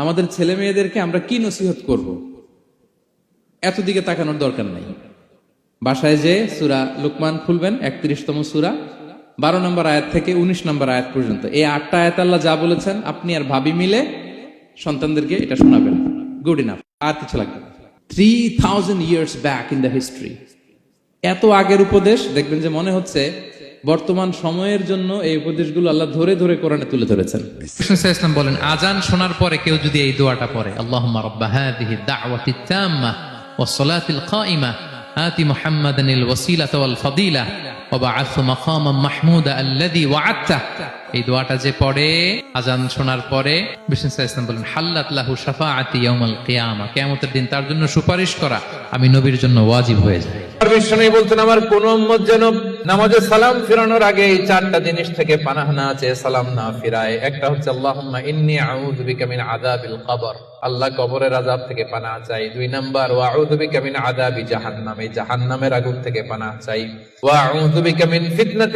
আমাদের ছেলে মেয়েদেরকে আমরা কি নসিহত করব, এত দিকে তাকানোর দরকার নাই। বাসায় যে সূরা লুকমান খুলবেন, 31তম সূরা, 12 নম্বর আয়াত থেকে 19 নম্বর আয়াত পর্যন্ত, এই 8টা আয়াত আল্লাহ যা বলেছেন আপনি আর ভাবি মিলে সন্তানদেরকে এটা শোনাবেন। গুড ইনাফ, আর কিছু লাগবে না। 3000 years back in the history, এত আগের উপদেশ দেখবেন যে মনে হচ্ছে বর্তমান সময়ের জন্য এই উপদেশগুলো আল্লাহ ধরে ধরে কোরআনে তুলে ধরেছেন। ইসলাম বলেন, আজান শোনার পরে কেউ যদি এই দোয়াটা পড়ে, আল্লাহুম্মা রাব্বা হাযিহি দাওয়াতি তাম্মা ওয়াস সালাতিল কাইমা আতি মুহাম্মাদানিল ওয়াসিলাতা ওয়াল ফাদিলা ওয়া বা'আথহু মাকামান মাহমুদা আল্লাযী ওয়া'আদতা, এই দোয়াটা যে পড়ে আজান শোনার পরে, বিষ্ণু ইসলাম বলেন, হাল্লাত লাহু শাফাআতি ইয়াউমাল কিয়ামা, কিয়ামতের দিন তার জন্য সুপারিশ করা আমি নবীর জন্য ওয়াজিব হয়ে যায়। বিষ্ণু বলতেন, আমার কোন উম্মত যেন নামাজে সালাম ফিরানোর আগে এই 4টা জিনিস থেকে পানাহ না চেয়ে সালাম না ফিরায়। একটা হচ্ছে আল্লাহুম্মা ইন্নী আউযু বিকা মিন আযাবিল কবর, আল্লাহ কবরের আযাব থেকে পানাহ চাই। 2 নাম্বার, ওয়া আউযু বিকা মিন আযাবি জাহান্নাম, এই জাহান্নামের আগুন থেকে পানাহ চাই। ওয়া আউযু বিকা মিন ফিতনাতিল